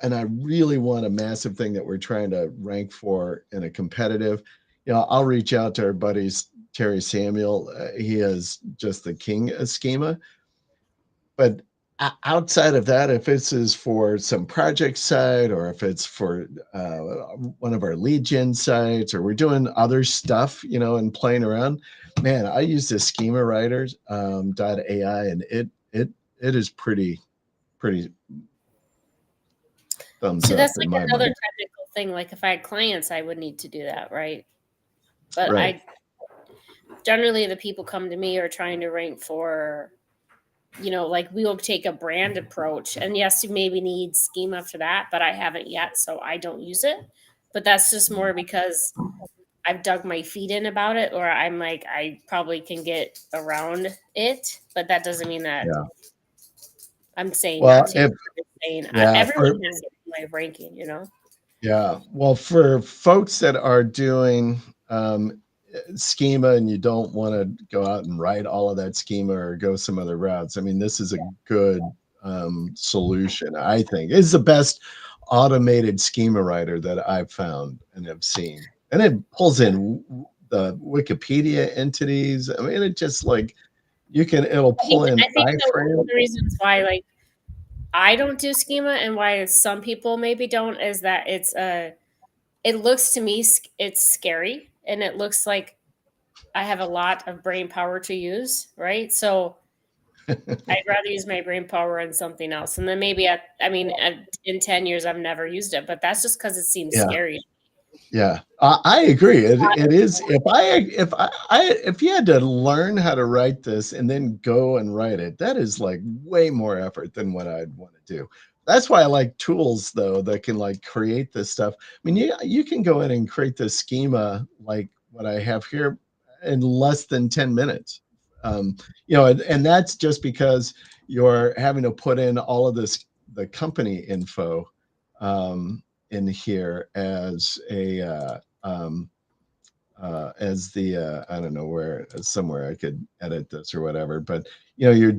Speaker 2: and I really want a massive thing that we're trying to rank for in a competitive, I'll reach out to our buddies, Terry Samuel. He is just the king of schema. But outside of that, if this is for some project site, or if it's for one of our lead gen sites, or we're doing other stuff, and playing around, man, I use this schema writers .ai, and it is pretty thumbs
Speaker 3: So
Speaker 2: up
Speaker 3: that's
Speaker 2: in
Speaker 3: like
Speaker 2: my
Speaker 3: another
Speaker 2: mind.
Speaker 3: technical thing. Like if I had clients, I would need to do that, right? But
Speaker 2: Right.
Speaker 3: generally the people come to me are trying to rank for, like we will take a brand approach, and yes, you maybe need schema for that, but I haven't yet, so I don't use it. But that's just more because I've dug my feet in about it, or I'm like, I probably can get around it, but that doesn't mean that
Speaker 2: Yeah.
Speaker 3: I'm saying
Speaker 2: Well,
Speaker 3: not to. I'm saying
Speaker 2: yeah,
Speaker 3: everyone has a way of ranking,
Speaker 2: Yeah. Well, for folks that are doing schema, and you don't want to go out and write all of that schema or go some other routes, I mean, this is a good solution, I think. It's the best automated schema writer that I've found and have seen. And it pulls in the Wikipedia entities. I mean, it just like, it'll pull in
Speaker 3: I think
Speaker 2: iframe.
Speaker 3: one of the reasons why like I don't do schema and why some people maybe don't is that it looks to me it's scary, and it looks like I have a lot of brain power to use, right? So I'd rather use my brain power on something else. And then maybe in 10 years I've never used it, but that's just because it seems
Speaker 2: Yeah.
Speaker 3: scary.
Speaker 2: Yeah, I agree. It is. If you had to learn how to write this and then go and write it, that is like way more effort than what I'd want to do. That's why I like tools, though, that can like create this stuff. I mean, you can go in and create this schema like what I have here in less than 10 minutes. And that's just because you're having to put in all of the company info in here as a as the I don't know where, somewhere I could edit this or whatever, but you're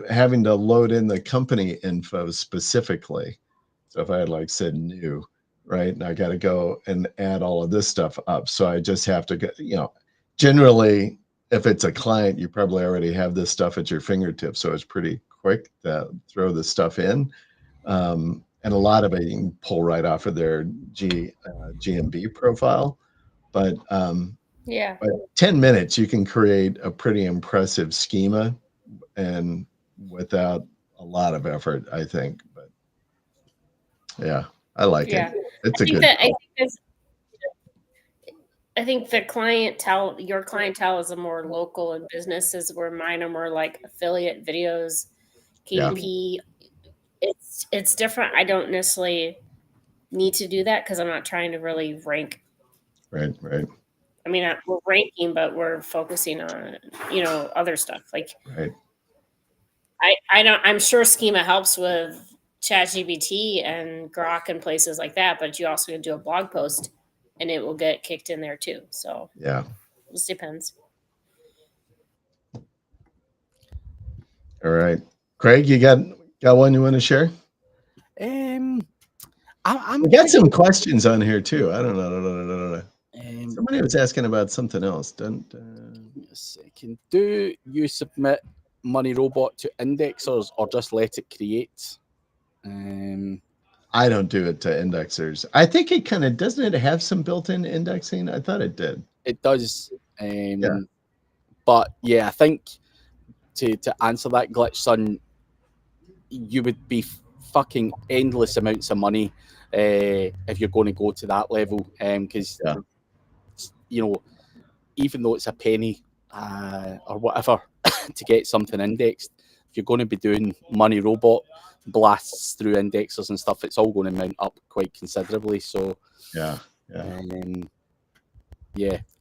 Speaker 2: having to load in the company info specifically. So if I had like said new, right, and I got to go and add all of this stuff up, so I just have to get, generally if it's a client, you probably already have this stuff at your fingertips, so it's pretty quick to throw the stuff in. And a lot of it you can pull right off of their GMB profile. But
Speaker 3: Yeah.
Speaker 2: 10 minutes, you can create a pretty impressive schema, and without a lot of effort, I think. But yeah, I like it. It's a good tool.
Speaker 3: I think the your clientele is a more local, and businesses where mine are more like affiliate videos, KDP. It's different. I don't necessarily need to do that because I'm not trying to really rank.
Speaker 2: Right.
Speaker 3: I mean, we're ranking, but we're focusing on, other stuff. Like,
Speaker 2: right.
Speaker 3: I'm sure schema helps with ChatGPT and Grok and places like that, but you also can do a blog post and it will get kicked in there too. So
Speaker 2: yeah,
Speaker 3: it just depends.
Speaker 2: All right, Craig, you got one you want to share? We got some questions on here too. I don't know. Somebody was asking about something else.
Speaker 1: A second. Do you submit Money Robot to indexers or just let it create?
Speaker 2: I don't do it to indexers. I think it kind of, doesn't it have some built-in indexing? I thought it did.
Speaker 1: It does. But yeah, I think to answer that, Glitch Son, you would be fucking endless amounts of money if you're going to go to that level, because even though it's a penny or whatever, to get something indexed. If you're going to be doing money robot blasts through indexers and stuff, it's all going to mount up quite considerably. So
Speaker 2: yeah.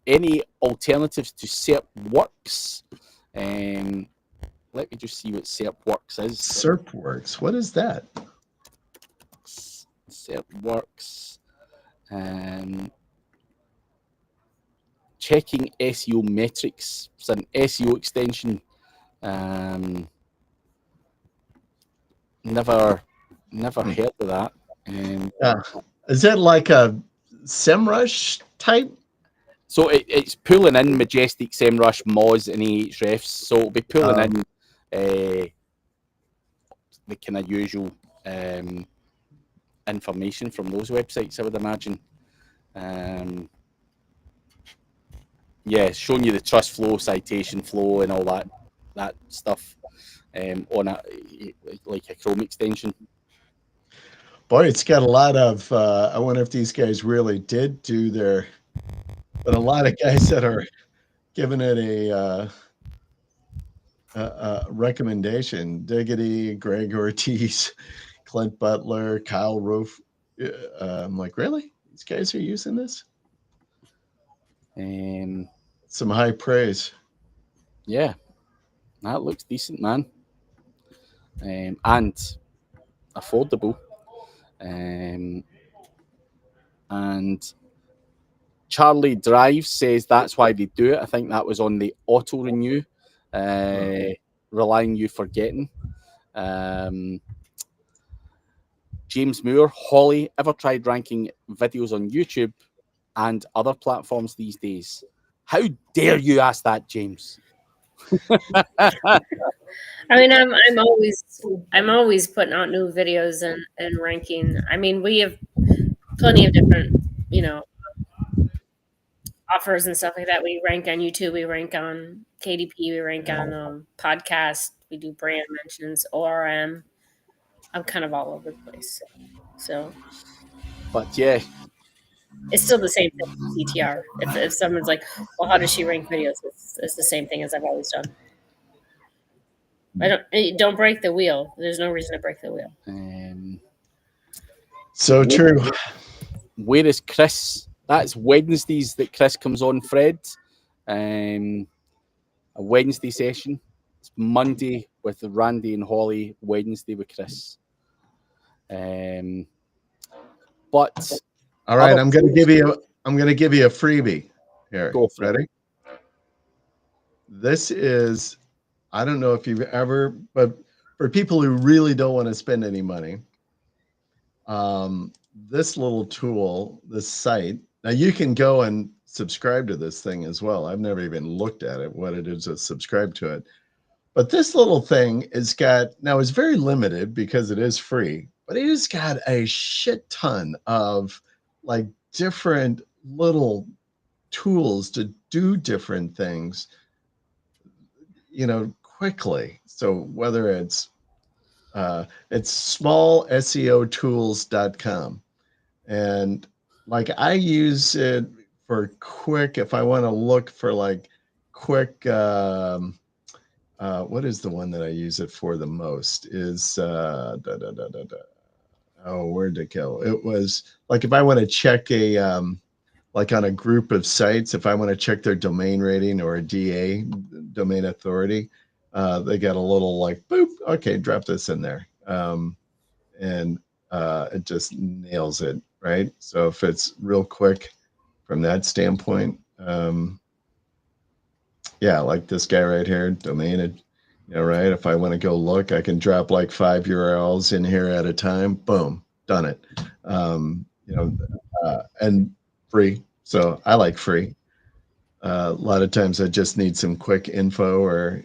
Speaker 1: Any alternatives to SERP Works? Let me just see what SERP Works is.
Speaker 2: SERP Works. What is that?
Speaker 1: SERP Works. Checking SEO metrics. It's an SEO extension. Never heard of that.
Speaker 2: Is it like a SEMrush type?
Speaker 1: So it's pulling in Majestic, SEMrush, Moz, and Ahrefs. So it'll be pulling in the kind of usual information from those websites, I would imagine. Showing you the trust flow, citation flow, and all that stuff on like a Chrome extension.
Speaker 2: Boy, it's got a lot of. I wonder if these guys really did do their. But a lot of guys that are giving it a recommendation: Diggity, Greg Ortiz, Clint Butler, Kyle Roof. I'm like, really? These guys are using this? Some high praise.
Speaker 1: Yeah, that looks decent, man, and affordable. And Charlie Drive says that's why they do it. I think that was on the auto renew, relying you forgetting. James Moore, Holly, ever tried ranking videos on YouTube and other platforms these days? How dare you ask that, James?
Speaker 3: I mean, I'm always putting out new videos and ranking. I mean, we have plenty of different, offers and stuff like that. We rank on YouTube, we rank on KDP, we rank on podcast, we do brand mentions, ORM. I'm kind of all over the place. So,
Speaker 1: but yeah,
Speaker 3: it's still the same thing with CTR. If someone's like, well, how does she rank videos? It's the same thing as I've always done. Don't break the wheel. There's no reason to break the wheel.
Speaker 2: So true.
Speaker 1: Where is Chris? That's Wednesdays that Chris comes on, Fred. A Wednesday session. It's Monday with Randy and Holly. Wednesday with Chris. But
Speaker 2: all right, I'm going to give you a freebie here.
Speaker 1: Go for
Speaker 2: Ready? This is, I don't know if you've ever, but for people who really don't want to spend any money, this little tool, this site, now you can go and subscribe to this thing as well. I've never even looked at it, what it is to subscribe to it. But this little thing is now it's very limited because it is free, but it has got a shit ton of like different little tools to do different things, quickly. So whether it's smallseotools.com. And like I use it for quick, if I want to look for like quick, what is the one that I use it for the most is, where'd it go? It was like, if I want to check like on a group of sites, if I want to check their domain rating or a DA, domain authority, they got a little like, boop, okay, drop this in there. And it just nails it, right? So if it's real quick from that standpoint, like this guy right here, domain, right? If I want to go look, I can drop like 5 URLs in here at a time. Boom, done it. And free. So I like free. A lot of times I just need some quick info or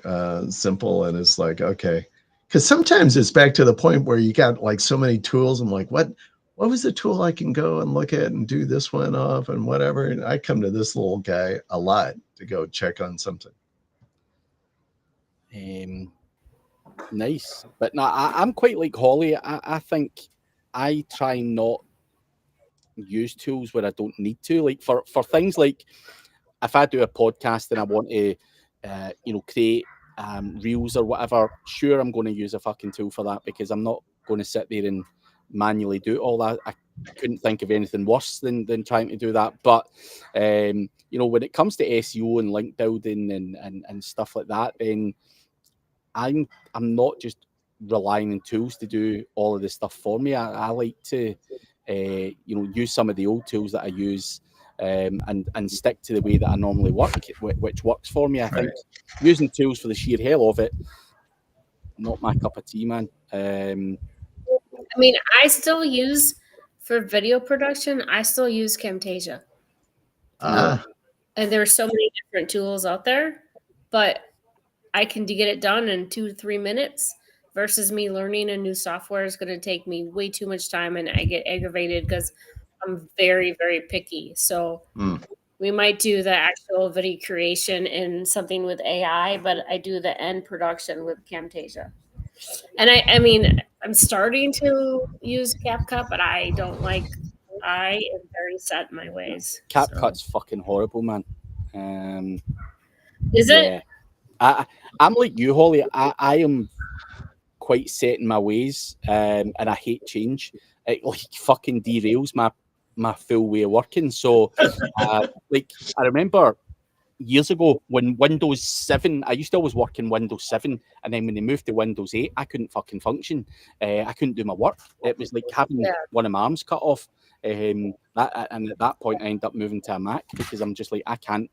Speaker 2: simple, and it's like, okay. Because sometimes it's back to the point where you got like so many tools. I'm like, what was the tool I can go and look at and do this one off and whatever? And I come to this little guy a lot to go check on something.
Speaker 1: Nice. But no, I'm quite like Holly. I think I try not use tools where I don't need to. Like for things like if I do a podcast and I want to, create reels or whatever, sure, I'm going to use a fucking tool for that, because I'm not going to sit there and manually do all that. I couldn't think of anything worse than trying to do that. But you know, when it comes to SEO and link building and stuff like that, then I'm not just relying on tools to do all of this stuff for me. I like to you know, use some of the old tools that I use, and stick to the way that I normally work, which works for me. I think using tools for the sheer hell of it, not my cup of tea, man.
Speaker 3: I mean, I still use, for video production, I still use Camtasia. And there's so many different tools out there, but I can get it done in 2 to 3 minutes, versus me learning a new software is going to take me way too much time, and I get aggravated because I'm very, very picky. So we might do the actual video creation in something with AI, but I do the end production with Camtasia. And I mean, I'm starting to use CapCut, but I am very set in my ways.
Speaker 1: CapCut's fucking horrible, man.
Speaker 3: Is it?
Speaker 1: I'm like you, Holly. I am quite set in my ways, and I hate change. It like fucking derails my full way of working. So, like, I remember years ago when Windows 7, I used to always work in Windows 7, and then when they moved to Windows 8, I couldn't fucking function. I couldn't do my work. It was like having one of my arms cut off. And at that point, I ended up moving to a Mac, because I'm just like, I can't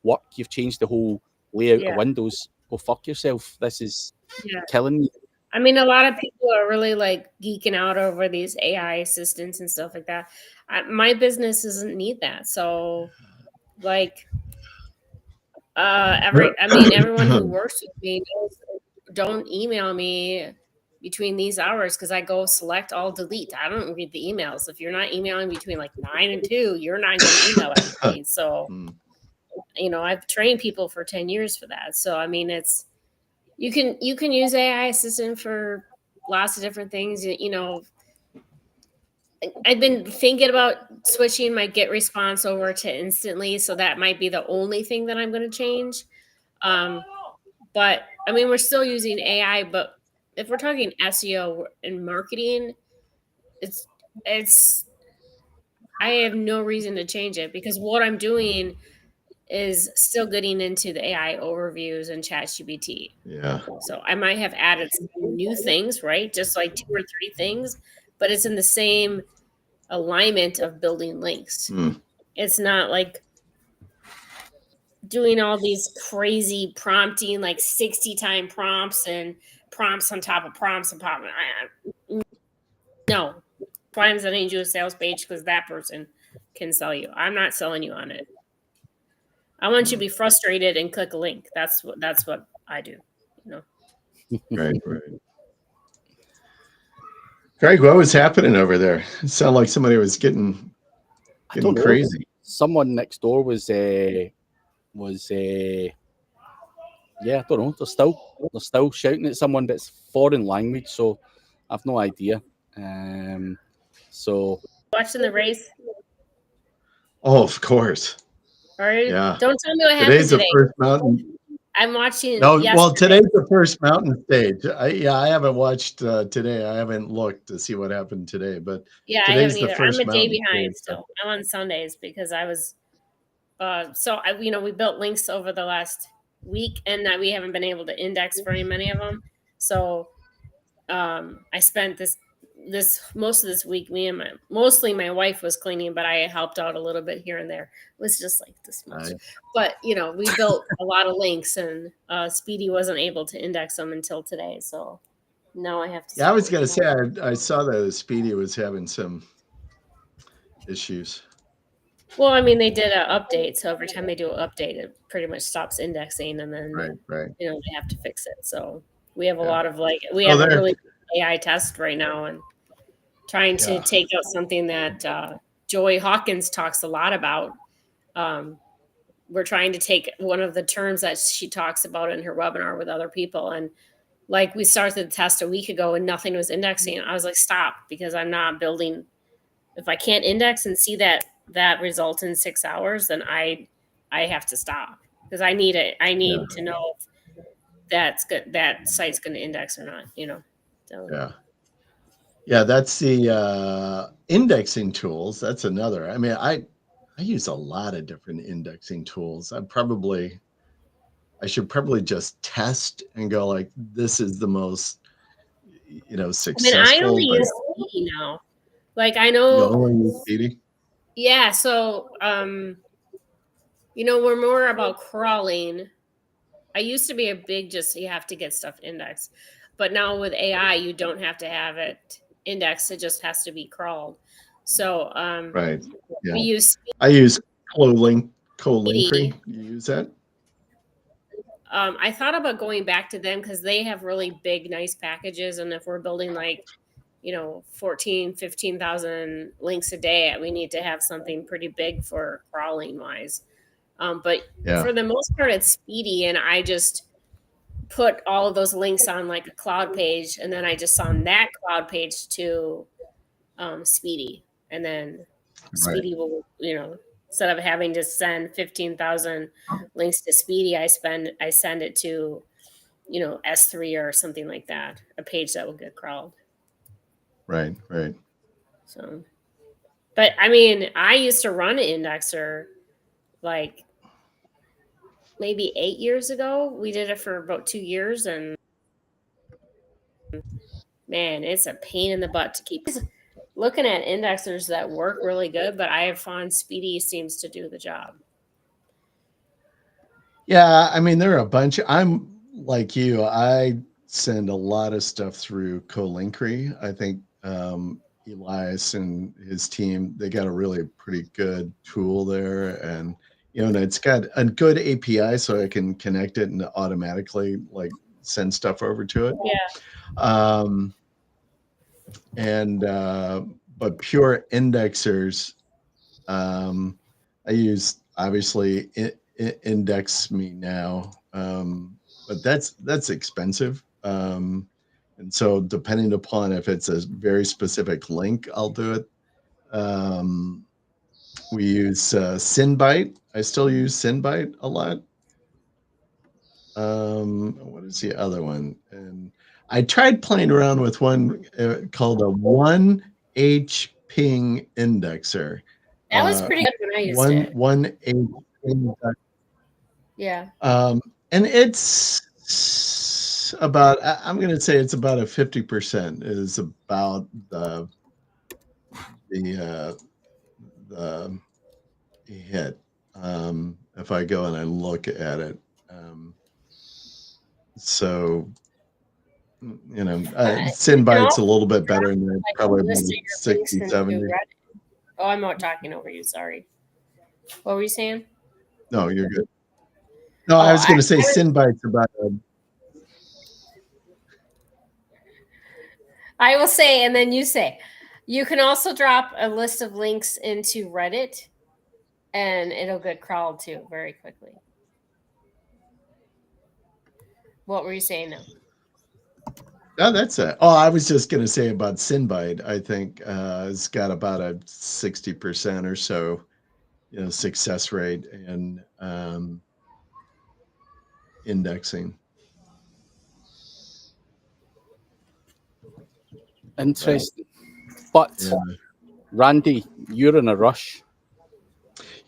Speaker 1: work. You've changed the whole layout of Windows. Go fuck yourself. This is killing me.
Speaker 3: I mean, a lot of people are really like geeking out over these AI assistants and stuff like that. My business doesn't need that. So, like, everyone who works with me knows, don't email me between these hours, because I go select all delete. I don't read the emails. If you're not emailing between like 9 and 2, you're not going to email everybody. So, you know, I've trained people for 10 years for that. So, I mean, you can use AI assistant for lots of different things. You know, I've been thinking about switching my get response over to instantly. So that might be the only thing that I'm going to change. But I mean, we're still using AI, but if we're talking SEO and marketing, I have no reason to change it, because what I'm doing is still getting into the AI overviews and ChatGPT.
Speaker 2: Yeah.
Speaker 3: So I might have added some new things, right? Just like 2 or 3 things, but it's in the same alignment of building links. It's not like doing all these crazy prompting, like 60-time prompts and prompts on top of prompts and prompts. No. Sometimes I need you a sales page because that person can sell you. I'm not selling you on it. I want you to be frustrated and click a link. That's what I do. You know.
Speaker 2: Right. Greg, what was happening over there? It sounded like somebody was getting crazy.
Speaker 1: Someone next door was I don't know. They're still shouting at someone, but it's foreign language, so I've no idea. So
Speaker 3: watching the race.
Speaker 2: Oh, of course.
Speaker 3: Are you?
Speaker 2: Yeah.
Speaker 3: Don't tell me what happened
Speaker 2: Today's
Speaker 3: today.
Speaker 2: The first mountain.
Speaker 3: I'm watching.
Speaker 2: No, well, today's the first mountain stage. I haven't watched today. I haven't looked to see what happened today, but
Speaker 3: I haven't either. I'm a day behind still. I'm on Sundays because I was. We built links over the last week, and we haven't been able to index very many of them. So, I spent this most of this week. Mostly my wife was cleaning, but I helped out a little bit here and there. It was just like this much. But we built a lot of links, and Speedy wasn't able to index them until today. So now I have to.
Speaker 2: Yeah, I was gonna say I saw that Speedy was having some issues.
Speaker 3: Well, I mean, they did an update, so every time they do an update, it pretty much stops indexing, and then
Speaker 2: right.
Speaker 3: they have to fix it. So we have a lot of we have a really AI test right now, and trying to take out something that Joy Hawkins talks a lot about. We're trying to take one of the terms that she talks about in her webinar with other people, and like we started the test a week ago, and nothing was indexing. I was like, stop, because I'm not building. If I can't index and see that result in 6 hours, then I have to stop, because I need it. I need to know that's good. That site's going to index or not, So.
Speaker 2: Yeah, that's the indexing tools. That's another. I mean, I use a lot of different indexing tools. I should probably just test and go like, this is the most,
Speaker 3: I only
Speaker 2: successful. But
Speaker 3: use Speedy now. Like I
Speaker 2: you
Speaker 3: know,
Speaker 2: only use Speedy?
Speaker 3: yeah. So, we're more about crawling. I used to be a big you have to get stuff indexed, but now with AI, you don't have to have it indexed. It just has to be crawled. So,
Speaker 2: Right. Yeah.
Speaker 3: we use
Speaker 2: I use co-linkry.
Speaker 3: Speedy.
Speaker 2: You use that?
Speaker 3: I thought about going back to them because they have really big, nice packages. And if we're building 15,000 links a day, we need to have something pretty big for crawling wise. But for the most part, it's Speedy. And I just put all of those links on like a cloud page. And then I just on that cloud page to Speedy. And then Speedy will, instead of having to send 15,000 links to Speedy, I send it to, S3 or something like that, a page that will get crawled.
Speaker 2: Right.
Speaker 3: So, but I mean, I used to run an indexer like maybe 8 years ago. We did it for about 2 years, and man, it's a pain in the butt to keep looking at indexers that work really good, but I have found Speedy seems to do the job.
Speaker 2: Yeah, I mean, there are a bunch. I'm like you. I send a lot of stuff through co-linkry. I think Elias and his team, they got a really pretty good tool there, and and it's got a good API, so I can connect it and automatically like send stuff over to it.
Speaker 3: Yeah.
Speaker 2: But pure indexers, I use obviously index me now, but that's expensive. And so depending upon if it's a very specific link, I'll do it. We use Synbyte. I still use Synbyte a lot. What is the other one? And I tried playing around with one called a 1H ping indexer.
Speaker 3: That was pretty good when I used it.
Speaker 2: 1H indexer.
Speaker 3: Yeah.
Speaker 2: And it's about, I'm going to say it's about a 50% is about the hit. If I go and I look at it. So, Synbyte's a little bit better than that, probably about 60, 70.
Speaker 3: Oh, I'm not talking over you. Sorry. What were you saying?
Speaker 2: No, you're good. No, I was going to say Synbyte's about
Speaker 3: I will say, and then you say, you can also drop a list of links into Reddit, and it'll get crawled too very quickly. What were you saying now?
Speaker 2: No, that's it. Oh, I was just going to say about Synbyte. I think it's got about a 60% or so, success rate in indexing.
Speaker 1: Interesting. But Randy, you're in a rush.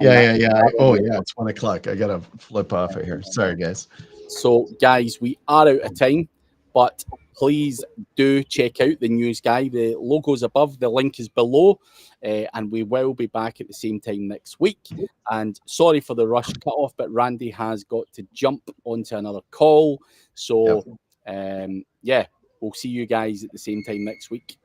Speaker 2: Yeah. Oh, yeah, it's 1 o'clock. I got to flip off of here. Sorry, guys.
Speaker 1: So, guys, we are out of time, but please do check out the news guy. The logo's above, the link is below, and we will be back at the same time next week. And sorry for the rush cut off, but Randy has got to jump onto another call. So, we'll see you guys at the same time next week.